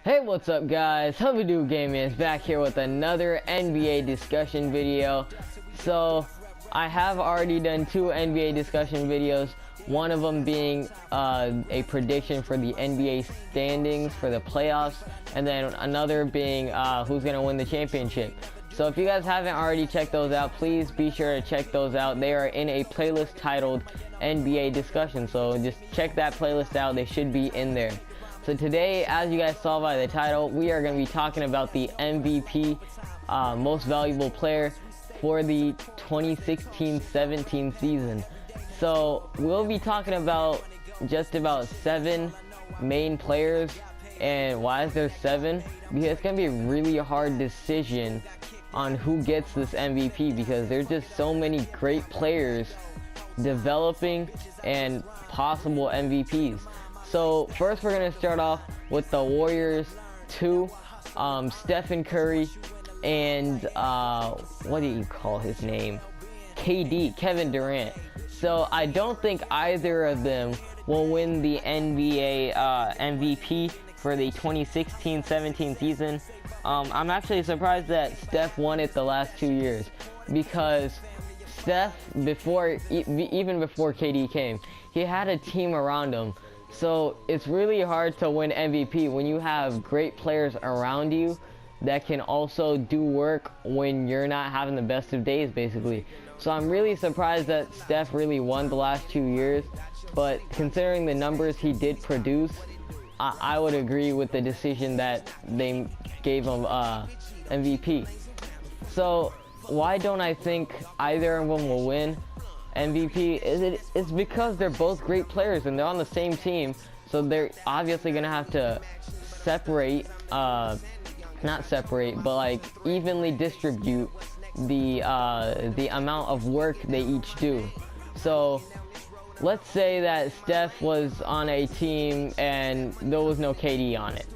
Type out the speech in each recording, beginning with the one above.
Hey, what's up guys? How we do, Gaming is back here with another NBA discussion video. So I have already done two NBA discussion videos, one of them being a prediction for the NBA standings for the playoffs, and then another being who's gonna win the championship. So if you guys haven't already checked those out, please be sure to check those out. They are in a playlist titled NBA discussion, so just check that playlist out. They should be in there. So today, as you guys saw by the title, we are going to be talking about the MVP, most valuable player for the 2016-17 season. So we'll be talking about just about 7 main players. And why is there 7? Because it's going to be a really hard decision on who gets this MVP, because there's just so many great players developing and possible MVPs. So first we're going to start off with the Warriors 2, Stephen Curry, and what do you call his name? KD, Kevin Durant. So I don't think either of them will win the NBA MVP for the 2016-17 season. I'm actually surprised that Steph won it the last 2 years, because Steph, even before KD came, he had a team around him. So it's really hard to win MVP when you have great players around you that can also do work when you're not having the best of days, basically. So I'm really surprised that Steph really won the last 2 years, but considering the numbers he did produce, I would agree with the decision that they gave him MVP. So why don't I think either of them will win MVP? It's because they're both great players and they're on the same team, so they're obviously gonna have to separate, not separate, but like evenly distribute the amount of work they each do. So let's say that Steph was on a team and there was no KD on it.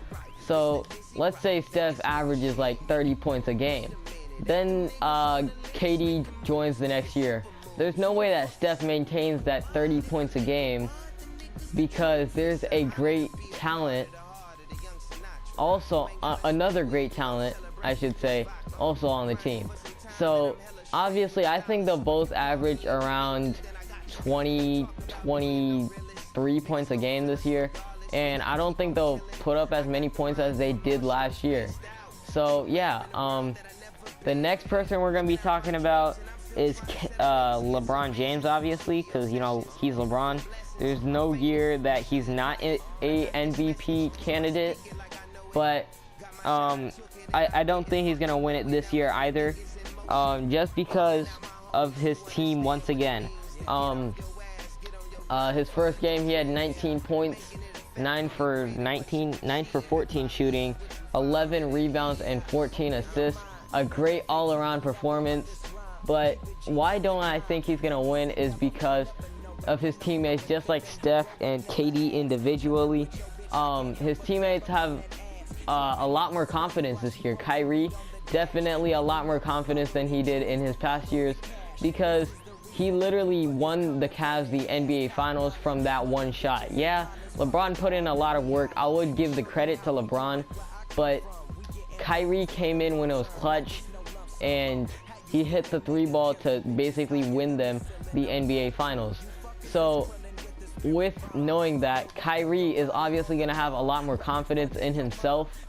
So let's say Steph averages like 30 points a game. Then KD joins the next year. There's no way that Steph maintains that 30 points a game, because there's a great talent, also another great talent, I should say, also on the team. So obviously I think they'll both average around 23 points a game this year, and I don't think they'll put up as many points as they did last year. So yeah, the next person we're going to be talking about is LeBron James, obviously, because, you know, he's LeBron. There's no year that he's not a MVP candidate, but I don't think he's going to win it this year either, just because of his team once again. His first game he had 19 points, 9 for 14 shooting, 11 rebounds and 14 assists. A great all-around performance. But why don't I think he's gonna win is because of his teammates, just like Steph and KD individually. His teammates have a lot more confidence this year. Kyrie, definitely a lot more confidence than he did in his past years, because he literally won the Cavs the NBA Finals from that one shot. Yeah, LeBron put in a lot of work. I would give the credit to LeBron, but Kyrie came in when it was clutch, and he hit the 3 ball to basically win them the NBA Finals. So with knowing that, Kyrie is obviously going to have a lot more confidence in himself,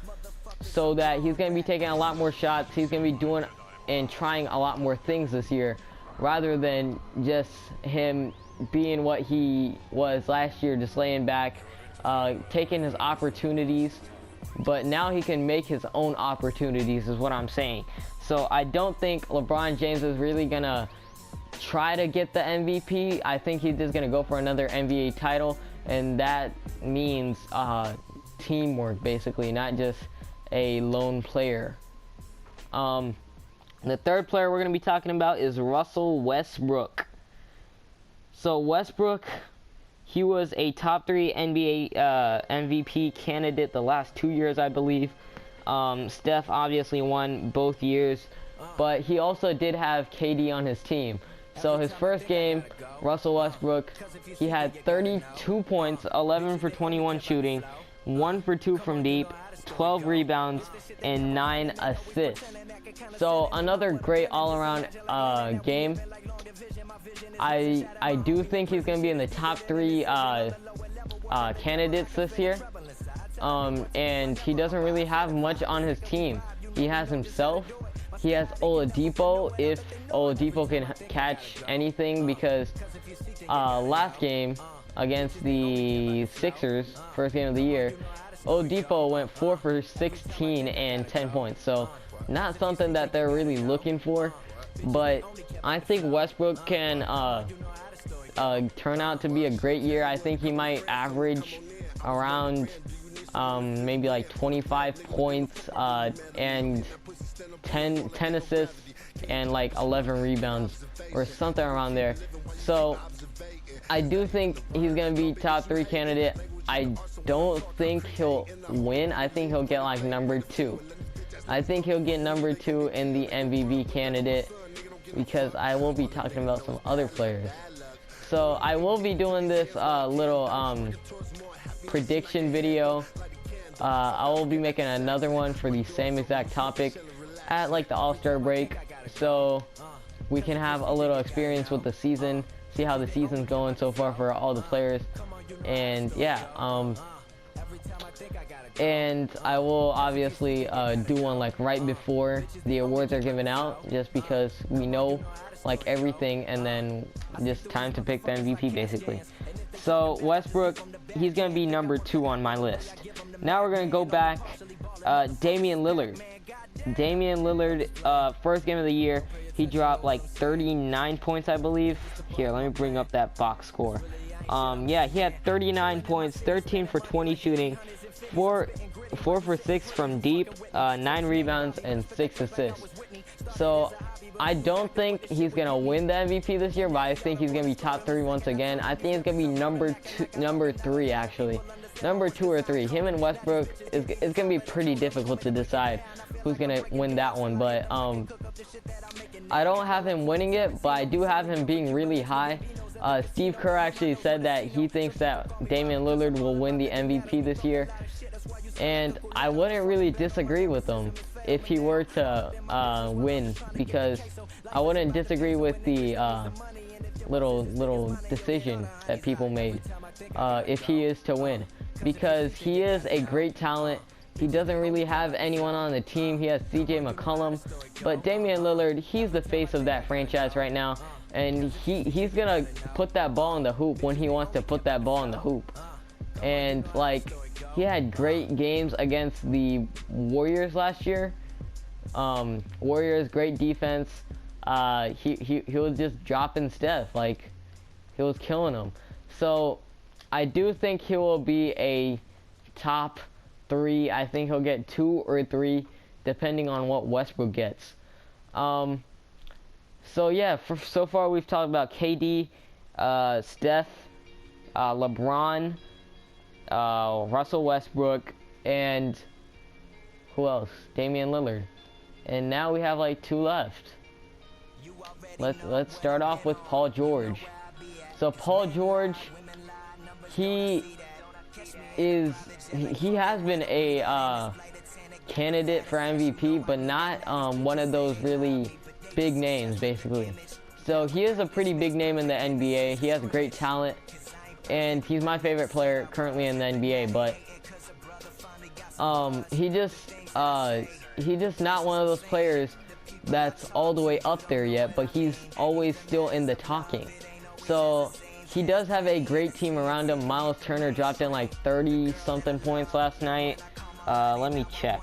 so that he's going to be taking a lot more shots. He's going to be doing and trying a lot more things this year, rather than just him being what he was last year, just laying back, taking his opportunities. But now he can make his own opportunities, is what I'm saying. So I don't think LeBron James is really gonna try to get the MVP. I think he's just gonna go for another NBA title, and that means teamwork, basically, not just a lone player. The third player we're gonna be talking about is Russell Westbrook. So Westbrook, he was a top 3 NBA MVP candidate the last 2 years, I believe. Steph obviously won both years, but he also did have KD on his team. So his first game, Russell Westbrook, he had 32 points, 11 for 21 shooting, 1 for 2 from deep, 12 rebounds, and 9 assists. So another great all-around game. I do think he's going to be in the top 3 candidates this year. And he doesn't really have much on his team. He has himself. He has Oladipo, if Oladipo can catch anything, because last game against the Sixers, first game of the year, Oladipo went 4 for 16 and 10 points. So not something that they're really looking for, but I think Westbrook can turn out to be a great year. I think he might average around maybe like 25 points and 10 assists and like 11 rebounds or something around there. So I do think he's gonna be top 3 candidate. I don't think he'll win. I think he'll get like number 2. I think he'll get number 2 in the MVP candidate, because I will be talking about some other players. So I will be doing this little prediction video. I will be making another one for the same exact topic at like the All-Star break, so we can have a little experience with the season, see how the season's going so far for all the players. And yeah, and I will obviously do one like right before the awards are given out, just because we know like everything, and then just time to pick the MVP basically. So Westbrook, he's gonna be number 2 on my list. Now we're gonna go back. Damian Lillard. Damian Lillard, first game of the year, he dropped like 39 points, I believe. Here, let me bring up that box score. Yeah, he had 39 points, 13 for 20 shooting, 4 for 6 from deep, 9 rebounds, and 6 assists. So I don't think he's gonna win the MVP this year, but I think he's gonna be top 3 once again. I think it's gonna be number 3 actually. Number 2 or 3. Him and Westbrook is gonna be pretty difficult to decide who's gonna win that one. But I don't have him winning it, but I do have him being really high. Steve Kerr actually said that he thinks that Damian Lillard will win the MVP this year, and I wouldn't really disagree with him if he were to win, because I wouldn't disagree with the little decision that people made if he is to win, because he is a great talent. He doesn't really have anyone on the team. He has CJ McCollum, but Damian Lillard, he's the face of that franchise right now, and he's gonna put that ball in the hoop when he wants to put that ball in the hoop. And like, he had great games against the Warriors last year. Warriors, great defense. He was just dropping Steph, like he was killing him. So I do think he will be a top 3. I think he'll get 2 or 3 depending on what Westbrook gets. So yeah, so far we've talked about KD, Steph, LeBron, Russell Westbrook, and who else? Damian Lillard. And now we have like 2 left. Let's start off with Paul George. So Paul George, he has been a candidate for MVP, but not one of those really big names basically. So he is a pretty big name in the NBA. He has great talent, and he's my favorite player currently in the NBA, but he just not one of those players that's all the way up there yet, but he's always still in the talking. So he does have a great team around him. Miles Turner dropped in like 30 something points last night. Let me check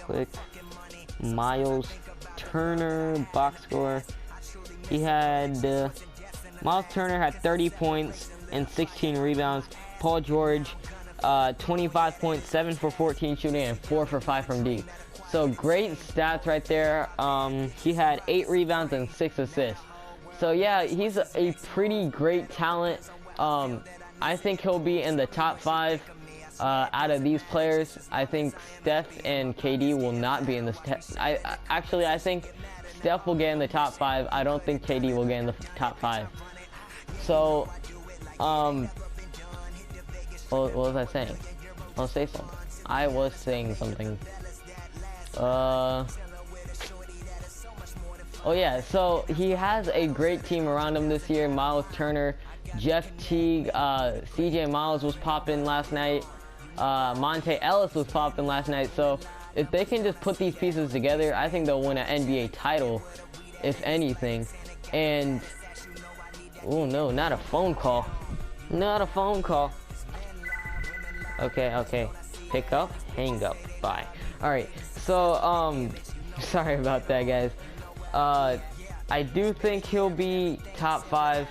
quick. Miles Turner box score. He had Miles Turner had 30 points and 16 rebounds. Paul George 25 points, 7 for 14 shooting, and 4 for 5 from deep. So great stats right there. He had 8 rebounds and 6 assists. So yeah, he's a pretty great talent. I think he'll be in the top 5 out of these players. I think Steph and KD will not be in the I think Steph will get in the top 5. I don't think KD will get in the top 5. So what was I saying? I'll say something. I was saying something. Oh yeah, so he has a great team around him this year. Miles Turner, Jeff Teague, CJ Miles was popping last night. Monte Ellis was popping last night. So if they can just put these pieces together, I think they'll win an NBA title, if anything. And oh no, not a phone call. Not a phone call. Okay. Pick up, hang up, bye. Alright, so sorry about that, guys. I do think he'll be top 5.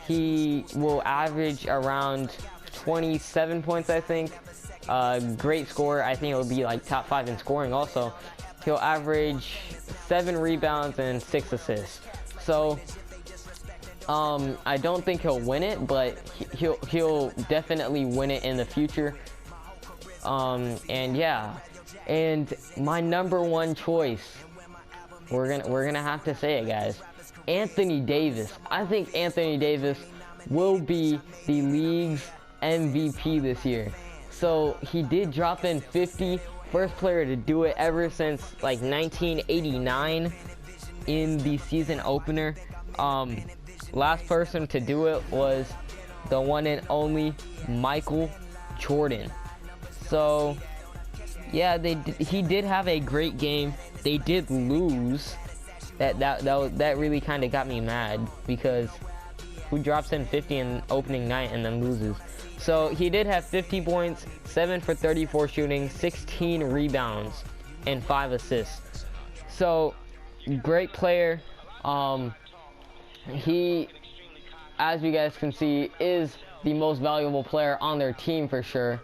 He will average around 27 points, I think. Great scorer. I think he'll be like top 5 in scoring also. He'll average 7 rebounds and 6 assists. So I don't think he'll win it, but he'll definitely win it in the future. And yeah, and my number 1 choice, we're gonna have to say it, guys, Anthony Davis. I think Anthony Davis will be the league's MVP this year. So he did drop in 50, first player to do it ever since like 1989 in the season opener. Last person to do it was the one and only Michael Jordan. So yeah, he did have a great game. They did lose. That really kind of got me mad, because who drops in 50 in opening night and then loses? So he did have 50 points, 7 for 34 shooting, 16 rebounds, and 5 assists. So great player. He, as you guys can see, is the most valuable player on their team for sure.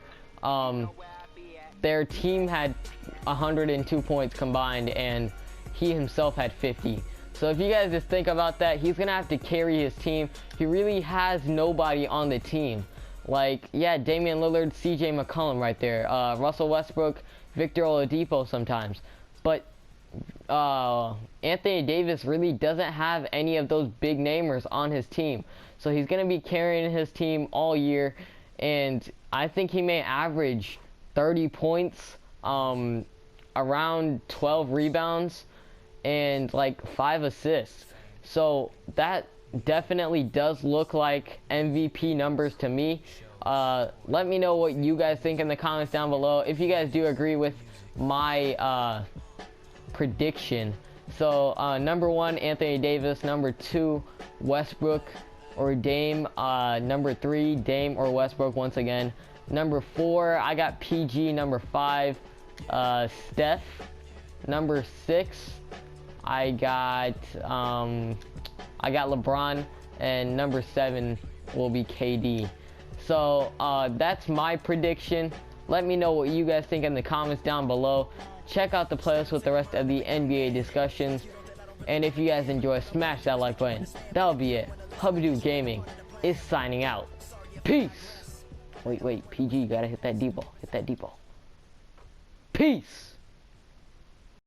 Their team had 102 points combined, and he himself had 50. So if you guys just think about that, he's gonna have to carry his team. He really has nobody on the team. Like, yeah, Damian Lillard, CJ McCollum right there, Russell Westbrook, Victor Oladipo sometimes. But Anthony Davis really doesn't have any of those big namers on his team. So he's gonna be carrying his team all year, and I think he may average 30 points, around 12 rebounds, and like 5 assists. So that definitely does look like MVP numbers to me. Let me know what you guys think in the comments down below, if you guys do agree with my prediction. So number 1, Anthony Davis. Number 2, Westbrook or Dame. Number 3, Dame or Westbrook once again. Number 4, I got PG. Number 5, Steph. Number 6, I got LeBron, and number 7 will be KD. So that's my prediction. Let me know what you guys think in the comments down below. Check out the playlist with the rest of the NBA discussions. And if you guys enjoy, smash that like button. That'll be it. Hubadoo Gaming is signing out. Peace. Wait, PG, you gotta hit that D ball. Hit that D ball. Peace.